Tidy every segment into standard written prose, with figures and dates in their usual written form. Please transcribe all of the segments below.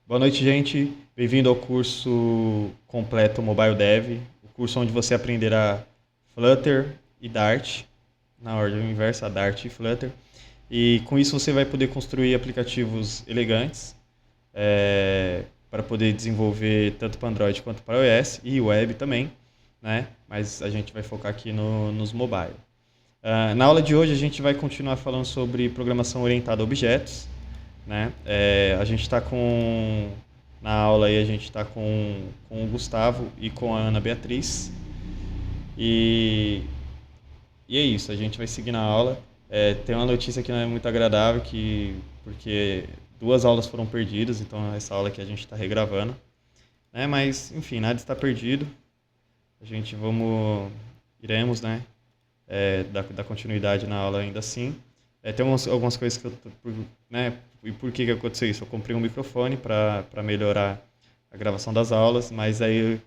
Boa noite, gente. Bem-vindo ao curso completo Mobile Dev, o curso onde você aprenderá Flutter e Dart, na ordem inversa, Dart e Flutter. E com isso você vai poder construir aplicativos elegantes para poder desenvolver tanto para Android quanto para iOS e web também, né? Mas a gente vai focar aqui nos mobile. Na aula de hoje a gente vai continuar falando sobre programação orientada a objetos, né? A gente está na aula aí a gente está com o Gustavo e com a Ana Beatriz e, e é isso, a gente vai seguir na aula. Tem uma notícia que não é muito agradável, porque duas aulas foram perdidas, então essa aula que a gente está regravando, né? Mas enfim, nada está perdido. A gente iremos, né? Dar continuidade na aula ainda assim. Tem algumas coisas que né, e por que aconteceu isso? Eu comprei um microfone para melhorar a gravação das aulas, mas aí eu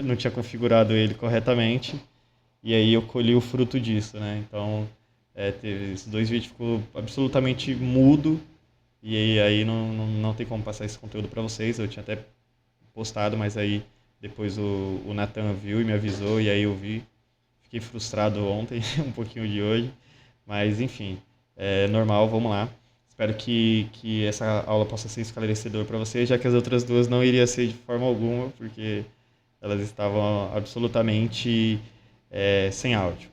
não tinha configurado ele corretamente, e aí eu colhi o fruto disso, né? Então, teve esses dois vídeos, ficou absolutamente mudo, e aí não tem como passar esse conteúdo para vocês. Eu tinha até postado, mas aí depois o Nathan viu e me avisou, e aí eu vi. Fiquei frustrado ontem, um pouquinho de hoje. Mas, enfim, é normal, vamos lá. Espero que essa aula possa ser esclarecedora para vocês, já que as outras duas não iriam ser de forma alguma, porque elas estavam absolutamente sem áudio.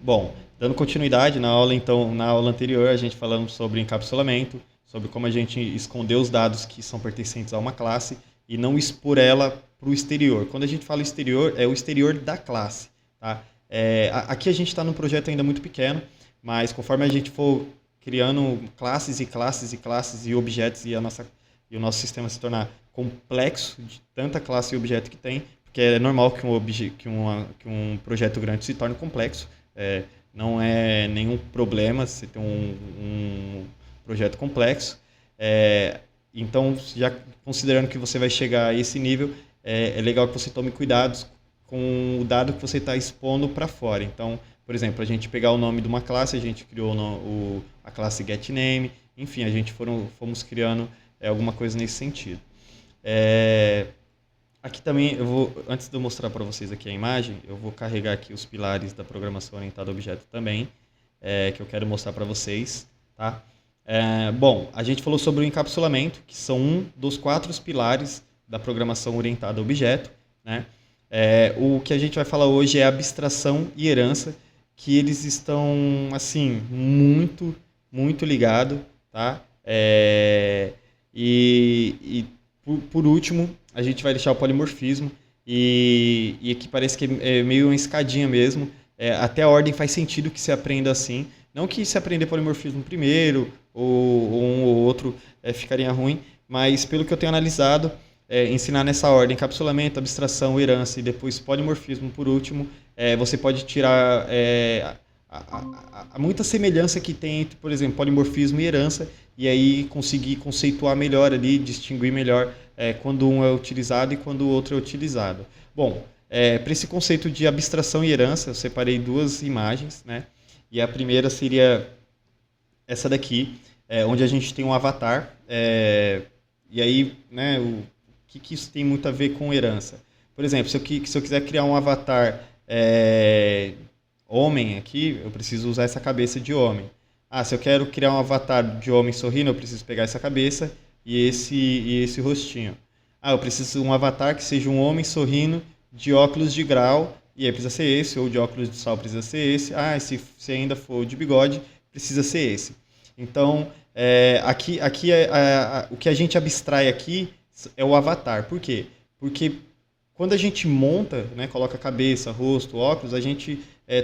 Bom, dando continuidade na aula, então, na aula anterior, a gente falamos sobre encapsulamento, sobre como a gente esconder os dados que são pertencentes a uma classe e não expor ela para o exterior. Quando a gente fala exterior, é o exterior da classe, tá? Aqui a gente está num projeto ainda muito pequeno, mas conforme a gente for criando classes e classes e classes e objetos e o nosso sistema se tornar complexo de tanta classe e objeto que tem, porque é normal que um projeto grande se torne complexo, não é nenhum problema você ter um projeto complexo. Então, já considerando que você vai chegar a esse nível, é legal que você tome cuidados com o dado que você está expondo para fora. Então, por exemplo, a gente pegar o nome de uma classe, a gente criou a classe getName, enfim, fomos criando alguma coisa nesse sentido. Aqui também, antes de eu mostrar para vocês aqui a imagem, eu vou carregar aqui os pilares da programação orientada a objeto também, que eu quero mostrar para vocês, tá? Bom, a gente falou sobre o encapsulamento, que são um dos 4 pilares da programação orientada a objeto, né? O que a gente vai falar hoje é abstração e herança, que eles estão, assim, muito, muito ligados, tá? Por último, a gente vai deixar o polimorfismo, e aqui parece que é meio uma escadinha mesmo. Até a ordem faz sentido que se aprenda assim. Não que se aprender polimorfismo primeiro, ou um ou outro ficaria ruim, mas pelo que eu tenho analisado, ensinar nessa ordem, encapsulamento, abstração, herança e depois polimorfismo por último, você pode tirar muita semelhança que tem entre, por exemplo, polimorfismo e herança, e aí conseguir conceituar melhor ali, distinguir melhor quando um é utilizado e quando o outro é utilizado. Bom, para esse conceito de abstração e herança, eu separei 2 imagens, né? E a primeira seria essa daqui, onde a gente tem um avatar, e aí, né, o que isso tem muito a ver com herança? Por exemplo, se eu quiser criar um avatar homem aqui, eu preciso usar essa cabeça de homem. Se eu quero criar um avatar de homem sorrindo, eu preciso pegar essa cabeça e esse rostinho. Eu preciso de um avatar que seja um homem sorrindo de óculos de grau, e aí precisa ser esse, ou de óculos de sol precisa ser esse. Se ainda for de bigode, precisa ser esse. Então, aqui o que a gente abstrai aqui é o avatar. Por quê? Porque quando a gente monta, né, coloca cabeça, rosto, óculos, a gente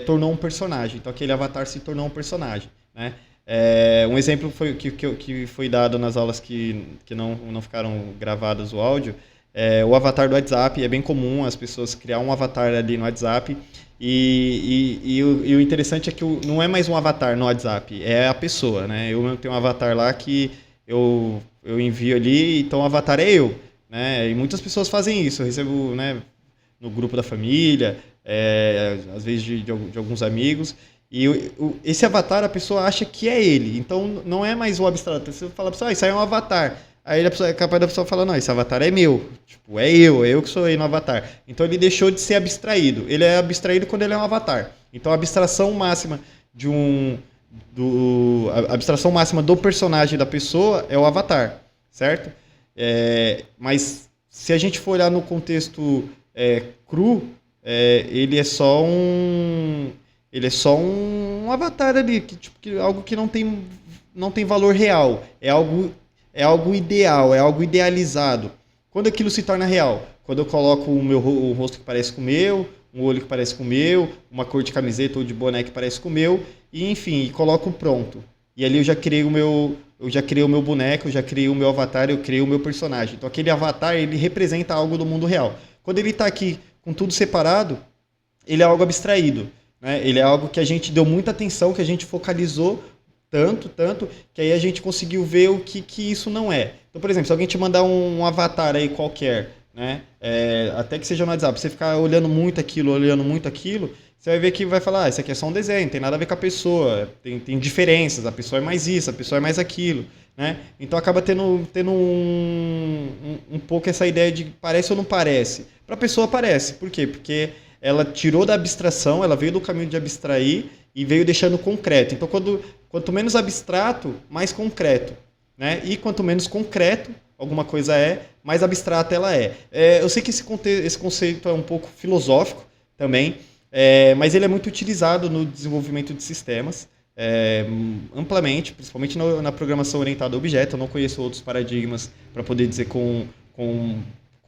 tornou um personagem. Então aquele avatar se tornou um personagem, né? Um exemplo que foi dado nas aulas que não ficaram gravadas o áudio, o avatar do WhatsApp. É bem comum as pessoas criar um avatar ali no WhatsApp, e o interessante é que não é mais um avatar no WhatsApp, é a pessoa, né? Eu tenho um avatar lá que eu envio ali, então o avatar é eu, né? E muitas pessoas fazem isso. Eu recebo, né, no grupo da família, às vezes de alguns amigos, e esse avatar a pessoa acha que é ele, então não é mais o abstrato. Você fala, pessoal, isso aí é um avatar. Aí é capaz da pessoa falar, não, esse avatar é meu. Tipo, é eu que sou aí no avatar. Então ele deixou de ser abstraído. Ele é abstraído quando ele é um avatar. Então a abstração máxima de um. A abstração máxima do personagem da pessoa é o avatar, certo? Mas se a gente for olhar no contexto cru, ele é só um. Ele é só um avatar ali, algo que não tem valor real. É algo ideal, é algo idealizado. Quando aquilo se torna real? Quando eu coloco o rosto que parece com o meu, um olho que parece com o meu, uma cor de camiseta ou de boné que parece com o meu, e enfim, coloco pronto. E ali eu já criei o meu boneco, eu já criei o meu avatar, eu criei o meu personagem. Então aquele avatar, ele representa algo do mundo real. Quando ele está aqui com tudo separado, ele é algo abstraído, né? Ele é algo que a gente deu muita atenção, que a gente focalizou tanto, que aí a gente conseguiu ver o que isso não é. Então, por exemplo, se alguém te mandar um avatar aí qualquer, né? Até que seja no WhatsApp, você ficar olhando muito aquilo, você vai ver que vai falar, isso aqui é só um desenho, não tem nada a ver com a pessoa, tem diferenças, a pessoa é mais isso, a pessoa é mais aquilo, né? Então acaba tendo um pouco essa ideia de parece ou não parece. Para a pessoa parece, por quê? Porque ela tirou da abstração, ela veio do caminho de abstrair e veio deixando concreto. Então, quanto menos abstrato, mais concreto, né? E quanto menos concreto alguma coisa mais abstrata ela é. Eu sei que esse conceito é um pouco filosófico também, mas ele é muito utilizado no desenvolvimento de sistemas, amplamente, principalmente na programação orientada a objeto. Eu não conheço outros paradigmas para poder dizer com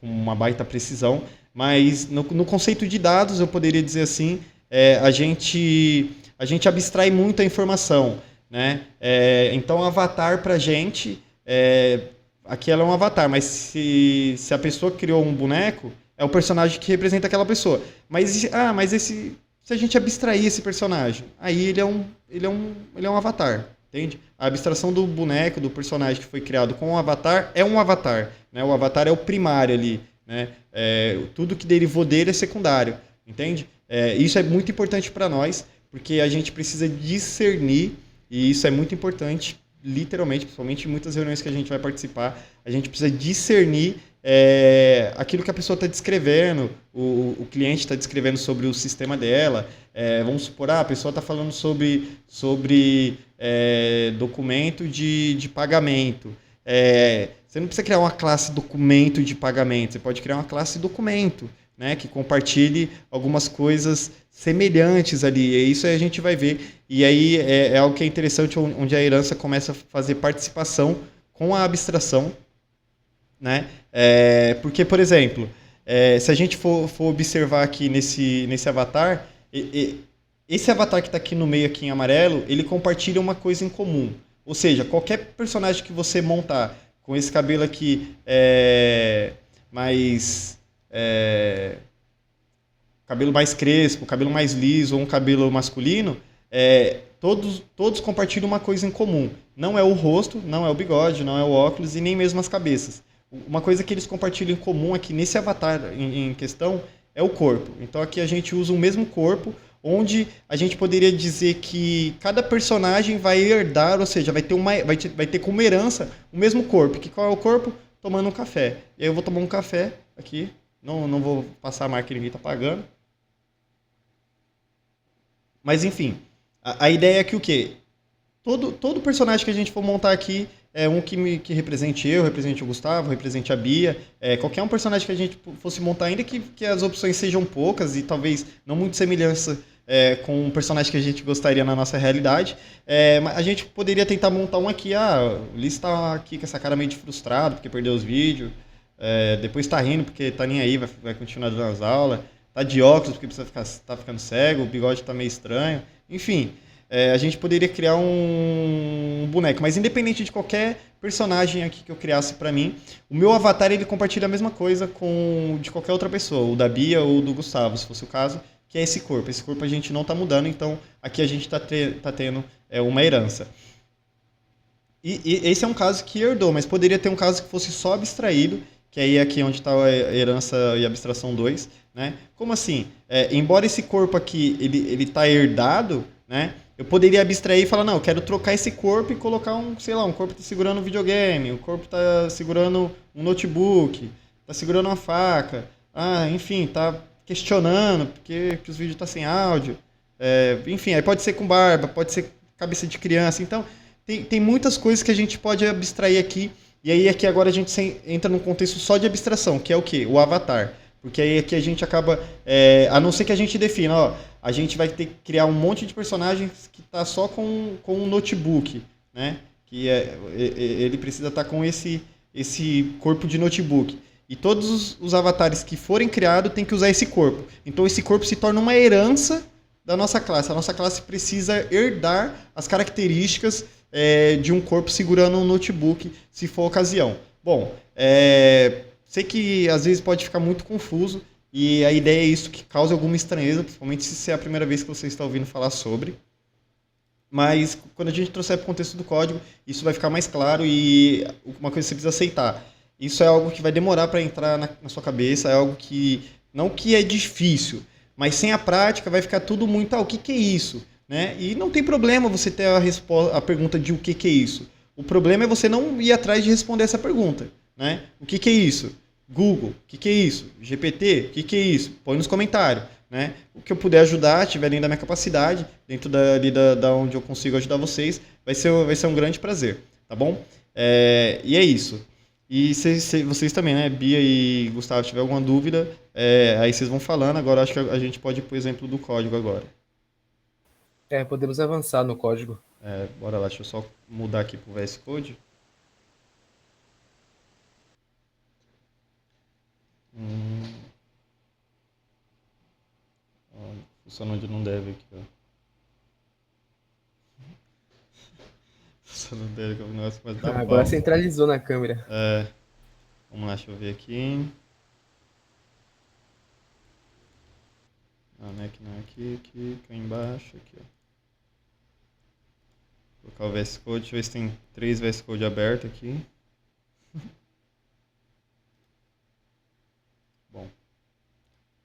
uma baita precisão, mas no conceito de dados, eu poderia dizer assim, a gente abstrai muito a informação, né? Então, avatar para a gente, aqui ela é um avatar, mas se a pessoa criou um boneco, é o personagem que representa aquela pessoa. Mas se a gente abstrair esse personagem, aí ele é um avatar, entende? A abstração do boneco, do personagem que foi criado com um avatar, é um avatar, né? O avatar é o primário ali, né? Tudo que derivou dele é secundário, entende? Isso é muito importante para nós, porque a gente precisa discernir, e isso é muito importante, literalmente, principalmente em muitas reuniões que a gente vai participar, a gente precisa discernir aquilo que a pessoa está descrevendo, o cliente está descrevendo sobre o sistema dela. Vamos supor, a pessoa está falando sobre documento de pagamento. Você não precisa criar uma classe documento de pagamento, você pode criar uma classe documento, né, que compartilhe algumas coisas semelhantes ali, e isso a gente vai ver. E aí é algo que é interessante, onde a herança começa a fazer participação com a abstração, né? Porque, por exemplo, se a gente for observar aqui nesse avatar, esse avatar que está aqui no meio, aqui em amarelo, ele compartilha uma coisa em comum. Ou seja, qualquer personagem que você montar com esse cabelo aqui cabelo mais crespo, cabelo mais liso ou um cabelo masculino, todos compartilham uma coisa em comum. Não é o rosto, não é o bigode, não é o óculos e nem mesmo as cabeças. Uma coisa que eles compartilham em comum aqui nesse avatar em questão é o corpo. Então aqui a gente usa o mesmo corpo, onde a gente poderia dizer que cada personagem vai herdar, ou seja, vai ter como herança o mesmo corpo. Que qual é o corpo? Tomando um café. E aí eu vou tomar um café aqui, não vou passar a marca que ninguém está pagando. Mas enfim, a ideia é que o quê? Todo personagem que a gente for montar aqui é um que represente eu, represente o Gustavo, represente a Bia, qualquer um personagem que a gente fosse montar, ainda que as opções sejam poucas e talvez não muito semelhança com um personagem que a gente gostaria na nossa realidade, a gente poderia tentar montar um aqui. O Ulisses tá aqui com essa cara meio de frustrado porque perdeu os vídeos, depois tá rindo porque tá nem aí, vai continuar dando as aulas, tá de óculos porque tá ficando cego, o bigode tá meio estranho, enfim. A gente poderia criar um boneco, mas independente de qualquer personagem aqui que eu criasse para mim, o meu avatar ele compartilha a mesma coisa com de qualquer outra pessoa, o da Bia ou do Gustavo, se fosse o caso, que é esse corpo. Esse corpo a gente não está mudando, então aqui a gente tá tendo uma herança. E esse é um caso que herdou, mas poderia ter um caso que fosse só abstraído, que aí é aqui onde está a herança e abstração 2, né? Como assim? Embora esse corpo aqui ele está herdado, né? Eu poderia abstrair e falar, não, eu quero trocar esse corpo e colocar sei lá, um corpo tá segurando um videogame, um corpo tá segurando um notebook, tá segurando uma faca, enfim, tá questionando porque que os vídeos tá sem áudio. Enfim, aí pode ser com barba, pode ser cabeça de criança. Então, tem muitas coisas que a gente pode abstrair aqui. E aí aqui agora a gente entra num contexto só de abstração, que é o quê? O avatar. Porque aí aqui a gente acaba, a não ser que a gente defina, ó, a gente vai ter que criar um monte de personagens que tá só com um notebook, né? Ele precisa estar com esse corpo de notebook. E todos os avatares que forem criados têm que usar esse corpo. Então esse corpo se torna uma herança da nossa classe. A nossa classe precisa herdar as características de um corpo segurando um notebook, se for a ocasião. Bom, sei que às vezes pode ficar muito confuso e a ideia é isso, que cause alguma estranheza, principalmente se é a primeira vez que você está ouvindo falar sobre. Mas quando a gente trouxer para o contexto do código, isso vai ficar mais claro e uma coisa que você precisa aceitar. Isso é algo que vai demorar para entrar na sua cabeça, é algo que não que é difícil, mas sem a prática vai ficar tudo muito, o que, que é isso? Né? E não tem problema você ter a pergunta de o que, que é isso. O problema é você não ir atrás de responder essa pergunta. Né? O que, que é isso? Google, o que, que é isso? GPT, o que, que é isso? Põe nos comentários. Né? O que eu puder ajudar, tiver dentro da minha capacidade, dentro da onde eu consigo ajudar vocês, vai ser um grande prazer, tá bom? E é isso. E se vocês também, né, Bia e Gustavo, tiver alguma dúvida, aí vocês vão falando. Agora acho que a gente pode ir pro exemplo do código agora. Podemos avançar no código. Bora lá, deixa eu só mudar aqui pro VS Code. Funciona onde não deve aqui, ó. Funciona onde deve, que o negócio começa a dar Agora pau. centralizou na câmera. Vamos lá, deixa eu ver aqui. Não é aqui, não é aqui embaixo, aqui, ó. Vou colocar o VS Code, deixa eu ver se tem 3 VS Code aberto aqui. Bom,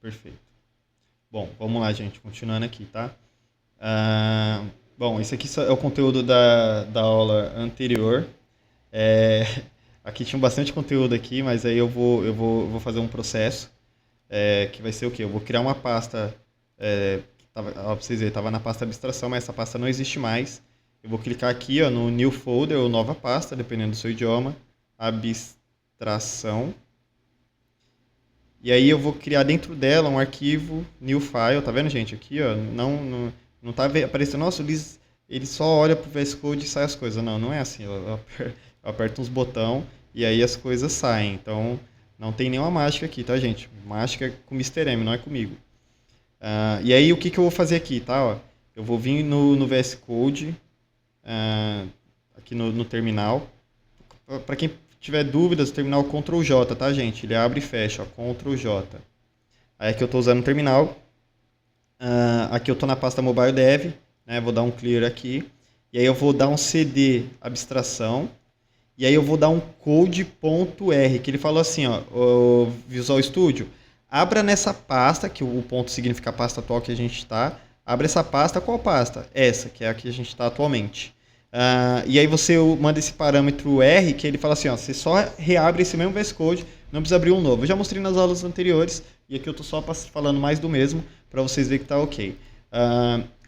perfeito. Bom, vamos lá, gente, continuando aqui, tá? Bom, esse aqui é o conteúdo da aula anterior. É, aqui tinha bastante conteúdo aqui, mas aí eu vou fazer um processo que vai ser o quê? Eu vou criar uma pasta, pra vocês verem, estava na pasta abstração, mas essa pasta não existe mais. Eu vou clicar aqui, ó, no New Folder ou Nova Pasta, dependendo do seu idioma, abstração. E aí eu vou criar dentro dela um arquivo new file, tá vendo, gente? Aqui, ó, não tá aparecendo, nossa, ele só olha pro VS Code e sai as coisas. Não, não é assim. Eu aperto uns botão e aí as coisas saem. Então, não tem nenhuma mágica aqui, tá, gente? Mágica é com o Mister M, não é comigo. E aí, o que eu vou fazer aqui, tá? Ó, eu vou vir no VS Code, aqui no terminal. Para quem tiver dúvidas, o terminal Ctrl J, tá, gente? Ele abre e fecha, ó, Ctrl J. Aí aqui eu estou usando o terminal. Aqui eu estou na pasta Mobile Dev, né? Vou dar um clear aqui. E aí eu vou dar um cd abstração. E aí eu vou dar um code.r, que ele falou assim, ó, o Visual Studio, abra nessa pasta, que o ponto significa a pasta atual que a gente está. Abre essa pasta, qual pasta? Essa, que é a que a gente está atualmente. E aí você manda esse parâmetro R, que ele fala assim, ó, você só reabre esse mesmo VS Code, não precisa abrir um novo. Eu já mostrei nas aulas anteriores, e aqui eu estou só falando mais do mesmo, para vocês verem que está ok.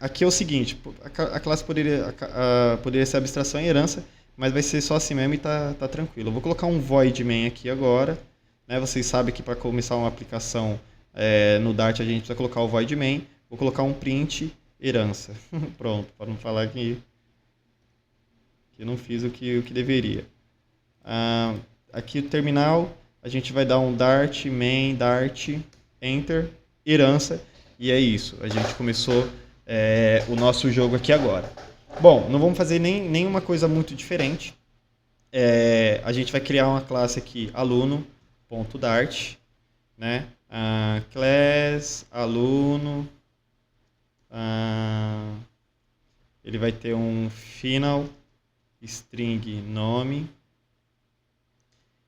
Aqui é o seguinte, a classe poderia ser abstração e herança, mas vai ser só assim mesmo e tá tranquilo. Eu vou colocar um void main aqui agora, né? Vocês sabem que para começar uma aplicação no Dart a gente precisa colocar o void main. Vou colocar um print herança. Pronto, para não falar que eu não fiz o que deveria. Aqui o terminal, a gente vai dar um Dart main, Dart, enter, herança, e é isso. A gente começou o nosso jogo aqui agora. Bom, não vamos fazer nenhuma coisa muito diferente. A gente vai criar uma classe aqui, aluno.dart, né? Class, aluno, ele vai ter um final, string, nome.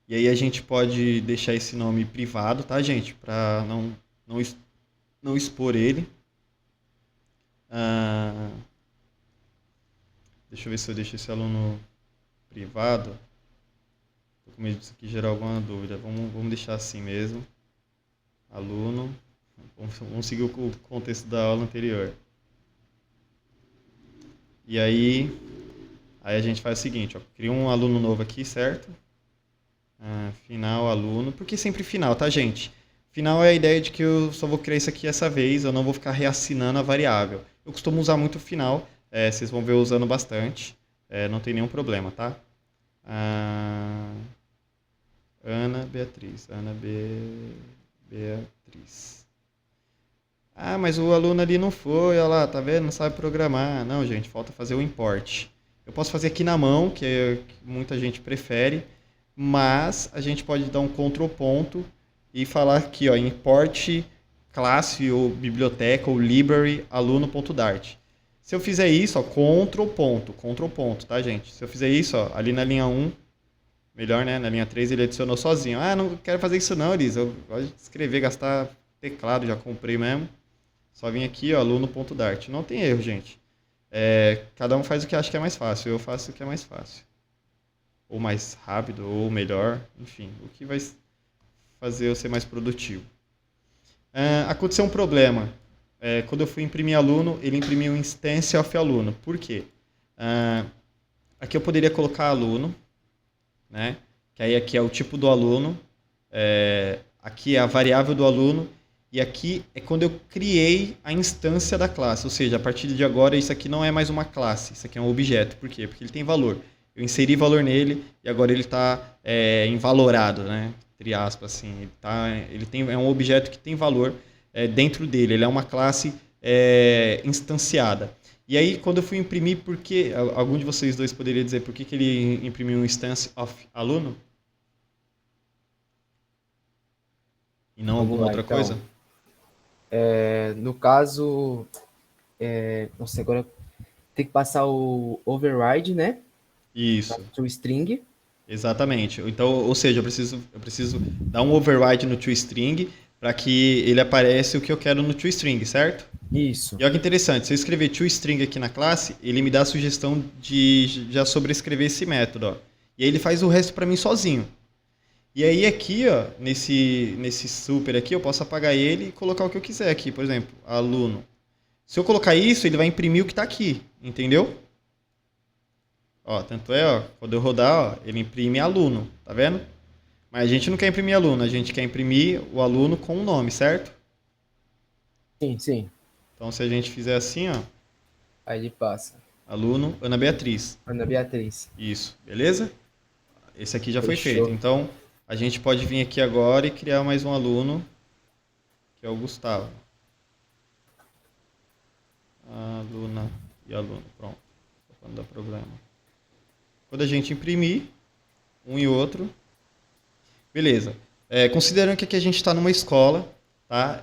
E aí a gente pode deixar esse nome privado, tá, gente? Para não expor ele. Deixa eu ver se eu deixo esse aluno privado. Tô com medo disso aqui gerar alguma dúvida. Vamos deixar assim mesmo. Aluno. Vamos seguir o contexto da aula anterior. E aí a gente faz o seguinte, ó, cria um aluno novo aqui, certo? Final aluno. Por que sempre final, tá, gente? Final é a ideia de que eu só vou criar isso aqui essa vez, eu não vou ficar reassinando a variável. Eu costumo usar muito final, vocês vão ver eu usando bastante, não tem nenhum problema, tá? Ah, Ana Beatriz. Beatriz. Ah, mas o aluno ali não foi, olha lá, tá vendo? Não sabe programar. Não, gente, falta fazer o import. Eu posso fazer aqui na mão, que muita gente prefere, mas a gente pode dar um Ctrl ponto e falar aqui, ó, import classe ou biblioteca ou library aluno.dart. Se eu fizer isso, ó, Ctrl ponto, tá, gente? Se eu fizer isso, ó, ali na linha 1, melhor, né? Na linha 3 ele adicionou sozinho. Ah, não quero fazer isso não, Elisa. Eu gosto de escrever, gastar teclado, já comprei mesmo. Só vim aqui, ó, aluno.dart. Não tem erro, gente. Cada um faz o que acha que é mais fácil. Eu faço o que é mais fácil. Ou mais rápido, ou melhor. Enfim, o que vai fazer eu ser mais produtivo. Aconteceu um problema. Quando eu fui imprimir aluno, ele imprimiu instância of aluno. Por quê? Aqui eu poderia colocar aluno, né? Que aí aqui é o tipo do aluno. Aqui é a variável do aluno. E aqui é quando eu criei a instância da classe. Ou seja, a partir de agora isso aqui não é mais uma classe. Isso aqui é um objeto. Por quê? Porque ele tem valor. Eu inseri valor nele e agora ele está envalorado, né? Entre aspas, assim. É um objeto que tem valor dentro dele. Ele é uma classe instanciada. E aí, quando eu fui imprimir, por que... Algum de vocês dois poderia dizer por que ele imprimiu um instance of aluno? E não Vamos alguma lá, outra então. coisa? No caso, nossa, agora tem que passar o override, né? Isso. ToString. Exatamente. Então, ou seja, eu preciso dar um override no toString para que ele apareça o que eu quero no toString, certo? Isso. E olha que interessante, se eu escrever toString aqui na classe, ele me dá a sugestão de já sobrescrever esse método, ó. E aí ele faz o resto para mim sozinho. E aí aqui, ó, nesse super aqui, eu posso apagar ele e colocar o que eu quiser aqui, por exemplo, aluno. Se eu colocar isso, ele vai imprimir o que está aqui, entendeu? Ó, tanto é, ó, quando eu rodar, ó, ele imprime aluno, tá vendo? Mas a gente não quer imprimir aluno, a gente quer imprimir o aluno com o nome, certo? Sim, sim. Então se a gente fizer assim, ó, Aí ele passa. aluno Ana Beatriz. Ana Beatriz. Isso, beleza? Esse aqui já foi feito. Fechou. Então a gente pode vir aqui agora e criar mais um aluno, que é o Gustavo. Aluna e aluno, pronto. Para não dar problema. Quando a gente imprimir um e outro, beleza. Considerando que aqui a gente está numa escola, tá?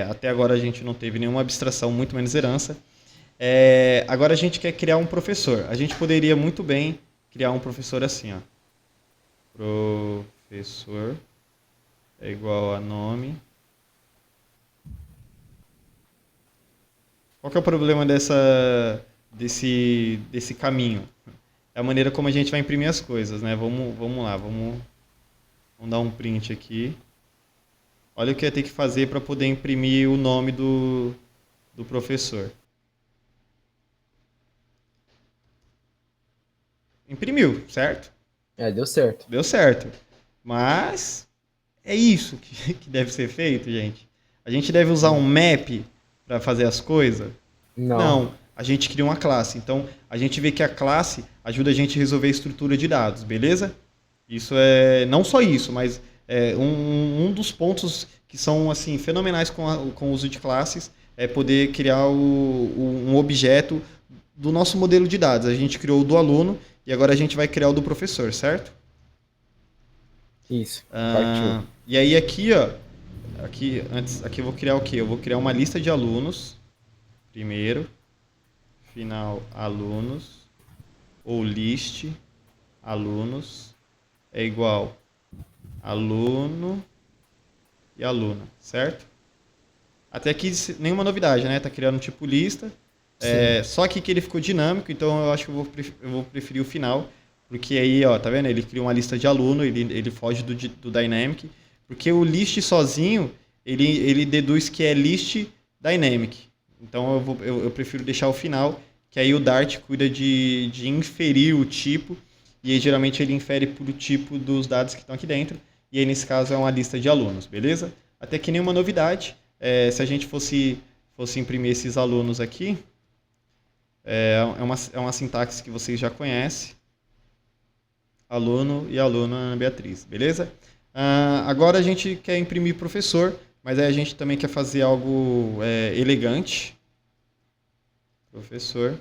Até agora a gente não teve nenhuma abstração, muito menos herança. Agora a gente quer criar um professor. A gente poderia muito bem criar um professor assim, ó. Professor é igual a nome. Qual que é o problema desse caminho? É a maneira como a gente vai imprimir as coisas, né? Vamos lá, vamos dar um print aqui. Olha o que eu ia ter que fazer para poder imprimir o nome do professor. Imprimiu, certo? Deu certo. Deu certo. Mas é isso que deve ser feito, gente. A gente deve usar um map para fazer as coisas? Não. Não. A gente cria uma classe. Então, a gente vê que a classe ajuda a gente a resolver a estrutura de dados, beleza? Isso não só isso, mas um dos pontos que são assim fenomenais com o uso de classes é poder criar um objeto do nosso modelo de dados. A gente criou o do aluno e agora a gente vai criar o do professor, certo? Isso. Partiu. E aí aqui, ó, aqui eu vou criar o quê? Eu vou criar uma lista de alunos primeiro, final alunos ou list alunos é igual aluno e aluna, certo? Até aqui nenhuma novidade, né? Tá criando um tipo lista. Sim. Só que ele ficou dinâmico, então eu acho que eu vou preferir o final, porque aí, ó, tá vendo? Ele cria uma lista de aluno, ele foge do Dynamic, porque o list sozinho, ele deduz que é list Dynamic. Então eu prefiro deixar o final, que aí o Dart cuida de inferir o tipo, e aí geralmente ele infere por o tipo dos dados que estão aqui dentro, e aí nesse caso é uma lista de alunos, beleza? Até que nenhuma novidade, se a gente fosse imprimir esses alunos aqui, é uma sintaxe que vocês já conhecem, aluno e aluna Ana Beatriz, beleza? Agora a gente quer imprimir professor, mas aí a gente também quer fazer algo elegante, professor,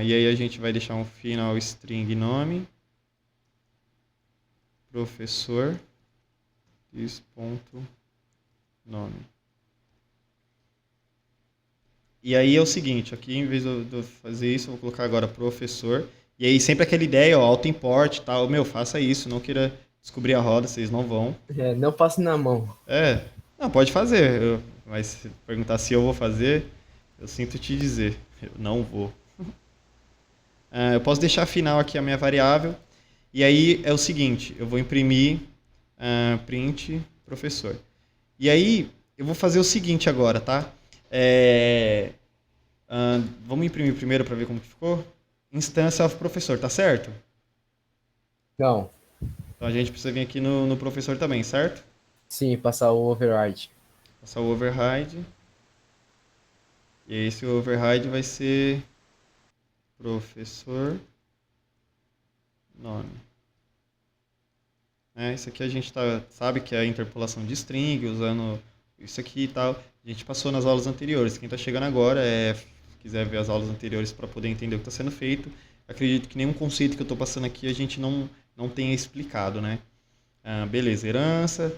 e aí a gente vai deixar um final string nome, professor, ponto nome. E aí é o seguinte, aqui em vez de eu fazer isso, eu vou colocar agora professor. E aí sempre aquela ideia, ó, auto-import e tal. Meu, faça isso, não queira descobrir a roda, vocês não vão. Não passe na mão. Não, pode fazer. Mas se perguntar se eu vou fazer, eu sinto te dizer, eu não vou. Eu posso deixar final aqui a minha variável. E aí é o seguinte, eu vou imprimir print professor. E aí eu vou fazer o seguinte agora, tá? Vamos imprimir primeiro para ver como que ficou? Instância of professor, tá certo? Não. Então a gente precisa vir aqui no professor também, certo? Sim, passar o override. Passar o override. E aí esse override vai ser professor nome. Isso aqui a gente sabe que é a interpolação de string, usando isso aqui e tal. A gente passou nas aulas anteriores. Quem está chegando agora, quiser ver as aulas anteriores para poder entender o que está sendo feito, acredito que nenhum conceito que eu estou passando aqui a gente não tenha explicado, né? Beleza, herança,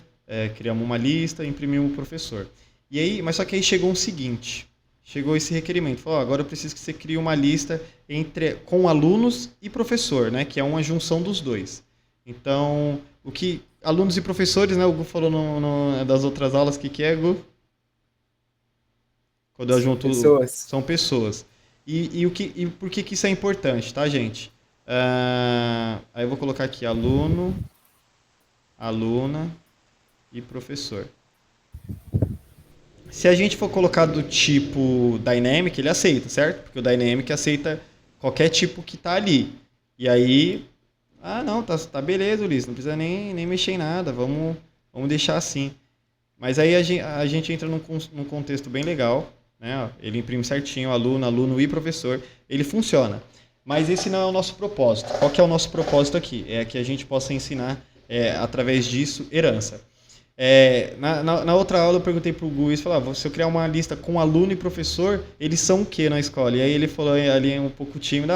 criamos uma lista, imprimimos o professor. E aí, mas só que aí chegou o seguinte, chegou esse requerimento, falou, agora eu preciso que você crie uma lista com alunos e professor, né? Que é uma junção dos dois. Então, alunos e professores, né? O Gu falou das outras aulas, o que é, Gu? Quando eu junto, Pessoas. são pessoas. E por que isso é importante, tá, gente? Aí eu vou colocar aqui aluno, aluna e professor. Se a gente for colocar do tipo Dynamic, ele aceita, certo? Porque o Dynamic aceita qualquer tipo que está ali. E aí, não, tá beleza, Ulisses, não precisa nem mexer em nada, vamos deixar assim. Mas aí a gente entra num contexto bem legal, né? Ele imprime certinho, aluno e professor, ele funciona. Mas esse não é o nosso propósito. Qual que é o nosso propósito aqui? É que a gente possa ensinar, através disso, herança. Na outra aula eu perguntei pro Gu, se eu criar uma lista com aluno e professor, eles são o que na escola? E aí ele falou ali um pouco tímido,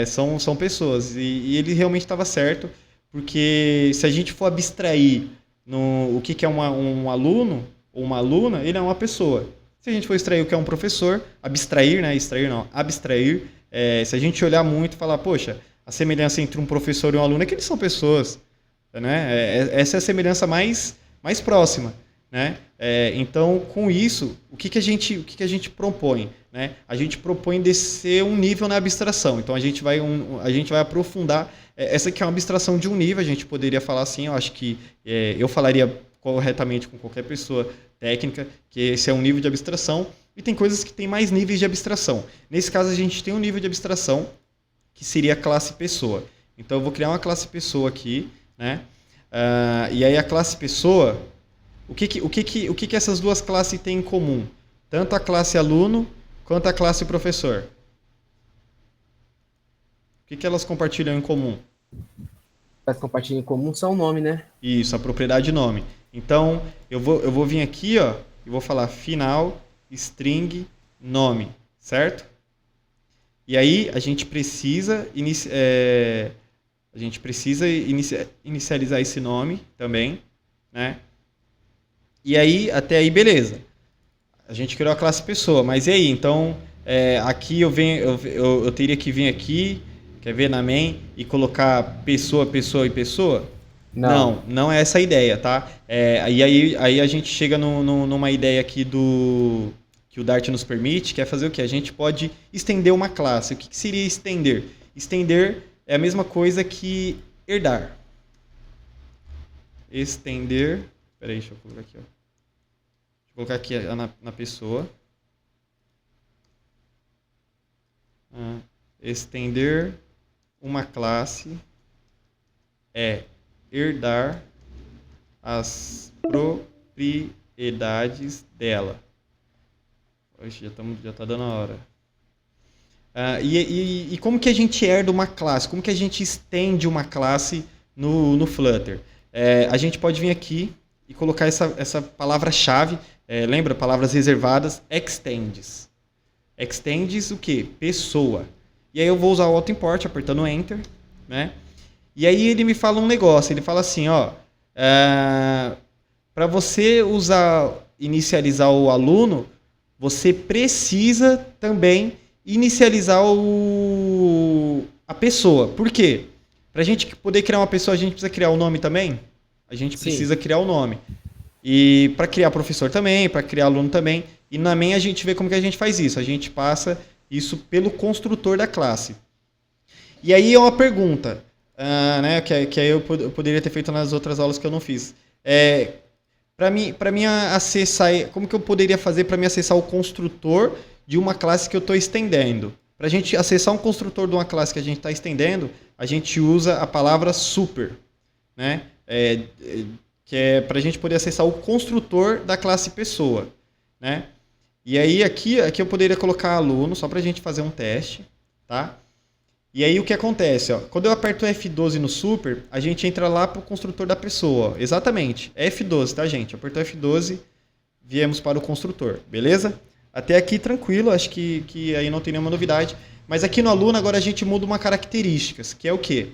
são pessoas. E ele realmente estava certo, porque se a gente for abstrair o que é um aluno ou uma aluna, ele é uma pessoa. Se a gente for extrair o que é um professor, abstrair, né? Extrair não, abstrair. Se a gente olhar muito e falar, poxa, a semelhança entre um professor e um aluno é que eles são pessoas. Né? Essa é a semelhança mais próxima. Né? Então, com isso, o que a gente propõe? Né? A gente propõe descer um nível na abstração. Então, a gente vai aprofundar. Essa aqui é uma abstração de um nível, a gente poderia falar assim, eu acho que eu falaria corretamente com qualquer pessoa técnica, que esse é um nível de abstração, e tem coisas que tem mais níveis de abstração. Nesse caso, a gente tem um nível de abstração, que seria a classe pessoa. Então, eu vou criar uma classe pessoa aqui, né? E aí a classe pessoa, o que essas duas classes têm em comum? Tanto a classe aluno, quanto a classe professor. O que elas compartilham em comum? As compartilham em comum são o nome, né? Isso, a propriedade nome. Então, eu vou vir aqui, ó, e vou falar final, string, nome, certo? E aí, a gente precisa inicializar esse nome também, né? E aí, até aí, beleza. A gente criou a classe pessoa, mas e aí? Então, aqui eu teria que vir aqui, quer ver, na main, e colocar pessoa, pessoa e pessoa? Não é essa a ideia, tá? E aí a gente chega numa ideia aqui que o Dart nos permite, que é fazer o quê? A gente pode estender uma classe. O que seria estender? Estender é a mesma coisa que herdar. Estender. Peraí, deixa eu colocar aqui. Ó. Deixa eu colocar aqui na pessoa. Estender uma classe é herdar as propriedades dela. Oxe, já tá dando a hora. E como que a gente herda uma classe? Como que a gente estende uma classe no Flutter? A gente pode vir aqui e colocar essa palavra-chave, lembra? Palavras reservadas, extends. Extends o quê? Pessoa. E aí eu vou usar o auto-import apertando Enter, né? E aí ele me fala um negócio, ele fala assim, ó, para você inicializar o aluno, você precisa também inicializar a pessoa. Por quê? Para a gente poder criar uma pessoa, a gente precisa criar o nome também? A gente precisa criar o nome. E para criar professor também, para criar aluno também. E na main a gente vê como que a gente faz isso. A gente passa isso pelo construtor da classe. E aí é uma pergunta, né, que aí eu poderia ter feito nas outras aulas que eu não fiz. Para mim acessar, como que eu poderia fazer para me acessar o construtor de uma classe que eu estou estendendo? Para a gente acessar um construtor de uma classe que a gente está estendendo, a gente usa a palavra super, né? Que é para a gente poder acessar o construtor da classe pessoa, né? E aí aqui eu poderia colocar aluno, só para a gente fazer um teste, tá? E aí o que acontece? Ó, quando eu aperto F12 no super, a gente entra lá para o construtor da pessoa. Ó. Exatamente, F12, tá, gente? Apertou F12, viemos para o construtor, beleza? Até aqui tranquilo, acho que aí não tem nenhuma novidade. Mas aqui no aluno agora a gente muda uma característica, que é o quê?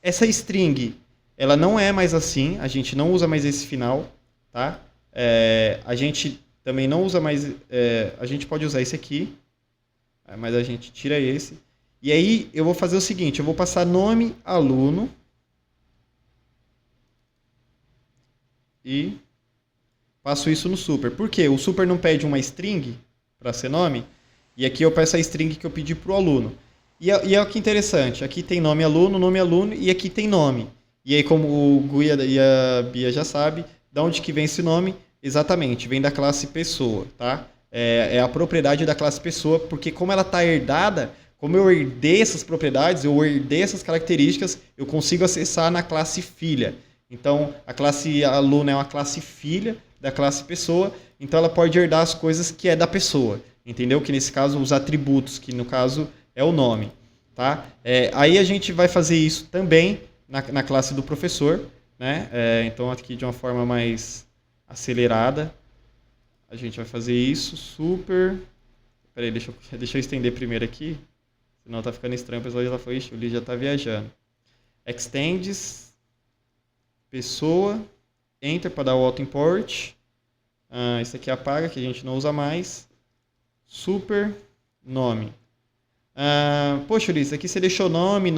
Essa string, ela não é mais assim, a gente não usa mais esse final, tá? A gente também não usa mais, a gente pode usar esse aqui, mas a gente tira esse. E aí eu vou fazer o seguinte, eu vou passar nome aluno e passo isso no super. Por quê? O super não pede uma string para ser nome, e aqui eu peço a string que eu pedi para o aluno. E é o que interessante, aqui tem nome aluno, e aqui tem nome. E aí como o Gu e a Bia já sabem, de onde que vem esse nome? Exatamente, vem da classe pessoa, tá? É a propriedade da classe pessoa, porque como ela está herdada, como eu herdei essas propriedades, eu herdei essas características, eu consigo acessar na classe filha. Então, a classe aluno é uma classe filha da classe pessoa, então ela pode herdar as coisas que é da pessoa, entendeu? Que nesse caso, os atributos, que no caso é o nome, tá? Aí a gente vai fazer isso também na classe do professor, né? Então, aqui de uma forma mais acelerada, a gente vai fazer isso, super... Peraí, deixa eu estender primeiro aqui, senão tá ficando estranho, o pessoal já foi, o Lee já tá viajando. Extends, pessoa, enter para dar o auto-import, isso aqui apaga, que a gente não usa mais, super, nome. Poxa, Ulisses, aqui você deixou nome,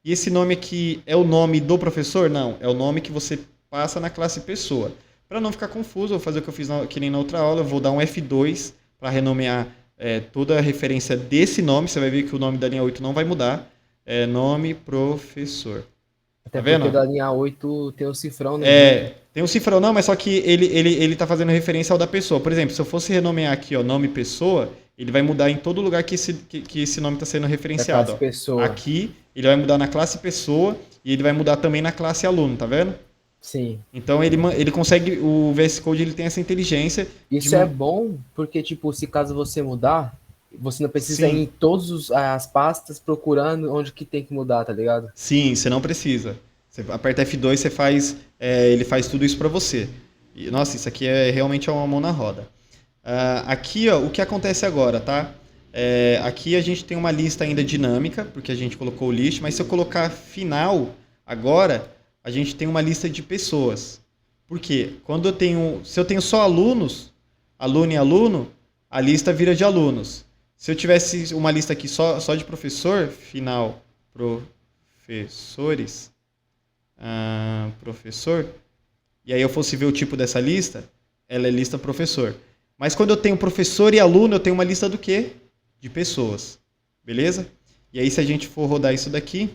e esse nome aqui é o nome do professor? Não, é o nome que você passa na classe pessoa. Para não ficar confuso, eu vou fazer o que eu fiz que nem na outra aula, eu vou dar um F2 para renomear toda a referência desse nome, você vai ver que o nome da linha 8 não vai mudar, nome professor. Até Tá vendo? porque da linha 8 tem o cifrão, né? Tem um cifrão, não, mas só que ele tá fazendo referência ao da pessoa. Por exemplo, se eu fosse renomear aqui, ó, nome pessoa, ele vai mudar em todo lugar que esse nome está sendo referenciado. Da classe pessoa. Aqui, ele vai mudar na classe pessoa e ele vai mudar também na classe aluno, tá vendo? Sim. Então ele consegue, o VS Code ele tem essa inteligência. Isso é bom porque, tipo, se caso você mudar, você não precisa ir em todas as pastas procurando onde que tem que mudar, tá ligado? Sim, você não precisa. Você aperta F2, você faz, ele faz tudo isso para você. E, nossa, isso aqui é realmente uma mão na roda. Aqui, ó, o que acontece agora, tá? Aqui a gente tem uma lista ainda dinâmica, porque a gente colocou o list, mas se eu colocar final agora, a gente tem uma lista de pessoas. Por quê? Se eu tenho só alunos, aluno e aluno, a lista vira de alunos. Se eu tivesse uma lista aqui só de professor, final professores, professor, e aí eu fosse ver o tipo dessa lista, ela é lista professor. Mas quando eu tenho professor e aluno, eu tenho uma lista do quê? De pessoas. Beleza? E aí, se a gente for rodar isso daqui,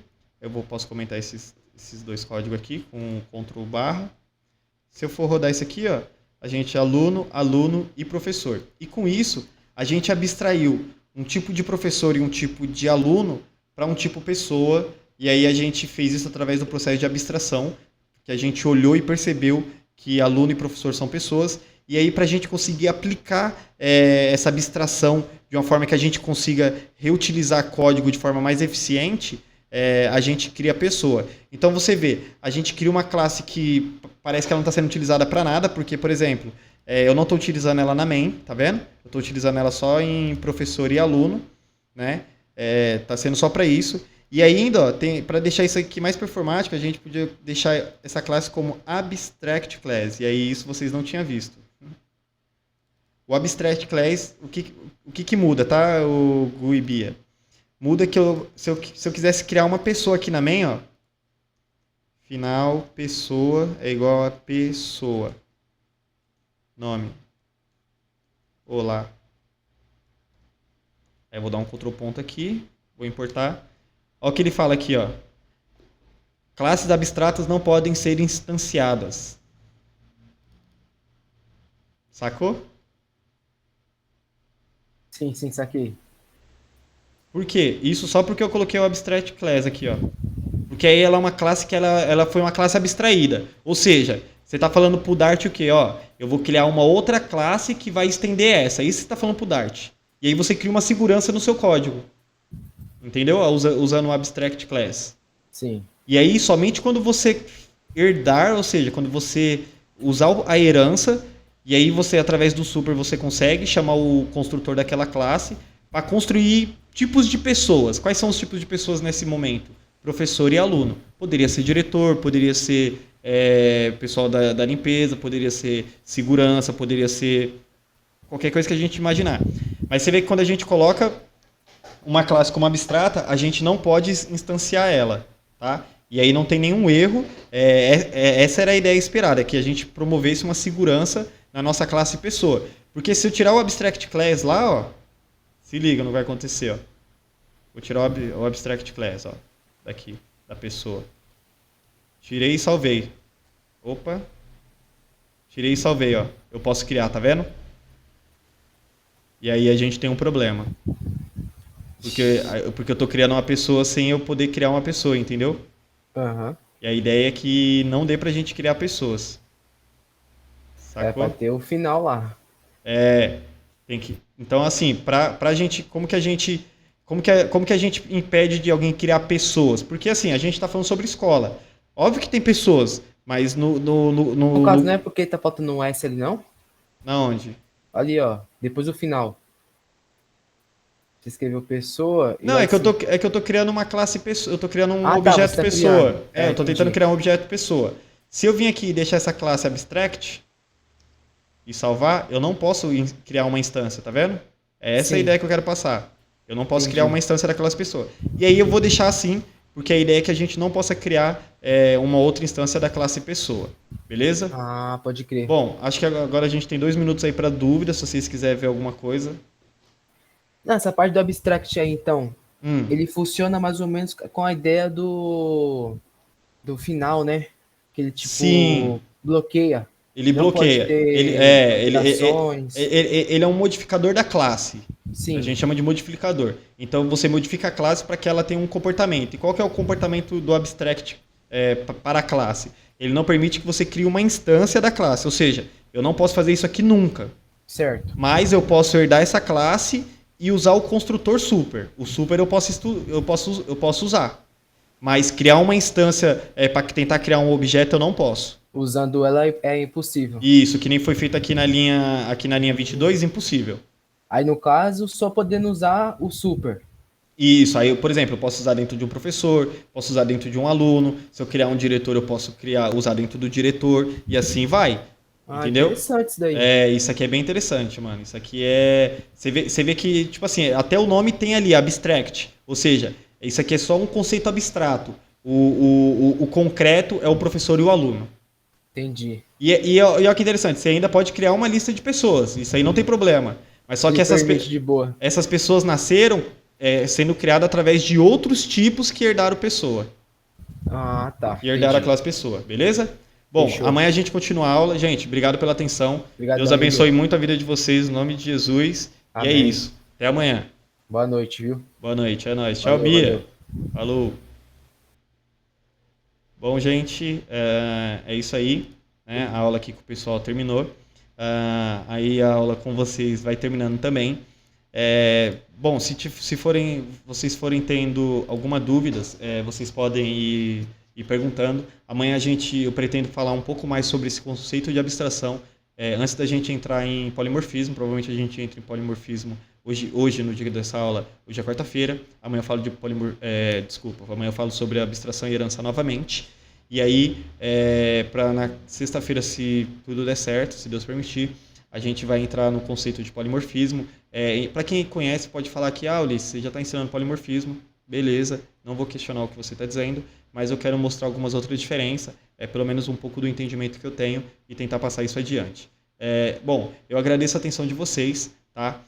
posso comentar esses dois códigos aqui com Ctrl barra. Se eu for rodar isso aqui, ó, a gente aluno, aluno e professor. E com isso, a gente abstraiu um tipo de professor e um tipo de aluno para um tipo pessoa. E aí a gente fez isso através do processo de abstração, que a gente olhou e percebeu que aluno e professor são pessoas. E aí, para a gente conseguir aplicar essa abstração de uma forma que a gente consiga reutilizar código de forma mais eficiente, a gente cria a pessoa. Então, você vê, a gente cria uma classe que parece que ela não está sendo utilizada para nada, porque, por exemplo, eu não estou utilizando ela na main, tá vendo? Eu estou utilizando ela só em professor e aluno, né? Tá sendo só para isso. E ainda, para deixar isso aqui mais performático, a gente podia deixar essa classe como abstract class. E aí isso vocês não tinham visto. O abstract class, o que muda, tá, o Guibia? Muda que se eu quisesse criar uma pessoa aqui na main, ó, final pessoa é igual a pessoa. Nome. Olá. Aí eu vou dar um Ctrl ponto aqui, vou importar. Olha o que ele fala aqui, ó. Classes abstratas não podem ser instanciadas. Sacou? Sim, sim, saquei. Por quê? Isso só porque eu coloquei o abstract class aqui, ó. Porque aí ela é uma classe que ela foi uma classe abstraída. Ou seja, você está falando pro Dart o quê? Ó, eu vou criar uma outra classe que vai estender essa. Isso você está falando pro Dart. E aí você cria uma segurança no seu código. Entendeu? Usando o abstract class. Sim. E aí, somente quando você herdar, ou seja, quando você usar a herança, e aí você, através do super, você consegue chamar o construtor daquela classe para construir tipos de pessoas. Quais são os tipos de pessoas nesse momento? Professor e aluno. Poderia ser diretor, poderia ser pessoal da limpeza, poderia ser segurança, poderia ser qualquer coisa que a gente imaginar. Mas você vê que quando a gente coloca uma classe como abstrata, a gente não pode instanciar ela, tá? E aí não tem nenhum erro. Essa era a ideia esperada, que a gente promovesse uma segurança na nossa classe pessoa. Porque se eu tirar o abstract class lá, ó, se liga, não vai acontecer, ó. Vou tirar o abstract class, ó, daqui, da pessoa. Tirei e salvei. Opa. Tirei e salvei, ó. Eu posso criar, tá vendo? E aí a gente tem um problema. Porque eu tô criando uma pessoa sem eu poder criar uma pessoa, entendeu? Aham. E a ideia é que não dê pra gente criar pessoas. Sacou? Pra ter o final lá. Tem que. Então, assim, pra gente. Como que a gente impede de alguém criar pessoas? Porque assim, a gente tá falando sobre escola. Óbvio que tem pessoas, mas No caso, não é porque tá faltando um S ali, não? Na onde? Ali, ó. Depois do final. Você escreveu pessoa. Não, é que eu tô criando uma classe pessoa. Eu tô criando um Ah, tá, objeto você tá pessoa. criando. Eu tô tentando Entendi. criar um objeto pessoa. Se eu vim aqui e deixar essa classe abstract e salvar, eu não posso criar uma instância, tá vendo? É essa a Sim. ideia que eu quero passar. Eu não posso Entendi. criar uma instância daquelas pessoas. E aí eu vou deixar assim, porque a ideia é que a gente não possa criar uma outra instância da classe pessoa. Beleza? Ah, pode crer. Bom, acho que agora a gente tem 2 minutos aí para dúvida, se vocês quiserem ver alguma coisa. Não, essa parte do abstract aí, então, Hum. ele funciona mais ou menos com a ideia do final, né? Que ele, tipo, Sim. bloqueia. Ele Não pode bloqueia. ter alterações. Ele é um modificador da classe. Sim, A gente chama de modificador. Então você modifica a classe para que ela tenha um comportamento. E qual que é o comportamento do abstract para a classe? Ele não permite que você crie uma instância da classe. Ou seja, eu não posso fazer isso aqui nunca. certo. Mas eu posso herdar essa classe e usar o construtor super. O super eu posso usar. Mas criar uma instância para tentar criar um objeto eu não posso. Usando ela é impossível. Isso, que nem foi feito aqui na linha 22, impossível. Aí, no caso, só podendo usar o super. Isso, aí, por exemplo, eu posso usar dentro de um professor, posso usar dentro de um aluno. Se eu criar um diretor, eu posso usar dentro do diretor e assim vai. Ah, Entendeu? interessante isso daí. Isso aqui é bem interessante, mano. Isso aqui é. Você vê que, tipo assim, até o nome tem ali, abstract. Ou seja, isso aqui é só um conceito abstrato. O concreto é o professor e o aluno. Entendi. E olha que interessante, você ainda pode criar uma lista de pessoas, isso aí não tem problema. Mas só que Ele permite de boa. essas pessoas nasceram sendo criadas através de outros tipos que herdaram pessoa. Ah, tá. Que herdaram Entendi. aquelas pessoas, beleza? Bom, Fechou. amanhã a gente continua a aula. Gente, obrigado pela atenção. Deus Obrigadão, abençoe Igor. muito a vida de vocês, no nome de Jesus. E é Amém. isso. Até amanhã. Boa noite, viu? Boa noite, é nóis. Tchau, Valeu, Bia. valeu. Falou. Bom, gente, é isso aí. Né? A aula aqui com o pessoal terminou. Aí a aula com vocês vai terminando também. Bom, se vocês forem tendo alguma dúvida, vocês podem ir perguntando. Amanhã eu pretendo falar um pouco mais sobre esse conceito de abstração. Antes da gente entrar em polimorfismo, provavelmente a gente entra em polimorfismo hoje no dia dessa aula, hoje é quarta-feira. Amanhã eu falo amanhã eu falo sobre abstração e herança novamente. E aí, para na sexta-feira, se tudo der certo, se Deus permitir, a gente vai entrar no conceito de polimorfismo. Para quem conhece, pode falar que, Ulisses, você já está ensinando polimorfismo, beleza, não vou questionar o que você está dizendo, mas eu quero mostrar algumas outras diferenças, pelo menos um pouco do entendimento que eu tenho e tentar passar isso adiante. Bom, eu agradeço a atenção de vocês, tá?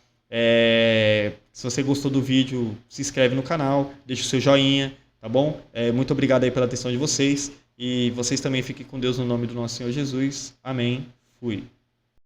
Se você gostou do vídeo, se inscreve no canal, deixa o seu joinha, tá bom? Muito obrigado aí pela atenção de vocês e vocês também fiquem com Deus no nome do nosso Senhor Jesus. Amém. Fui.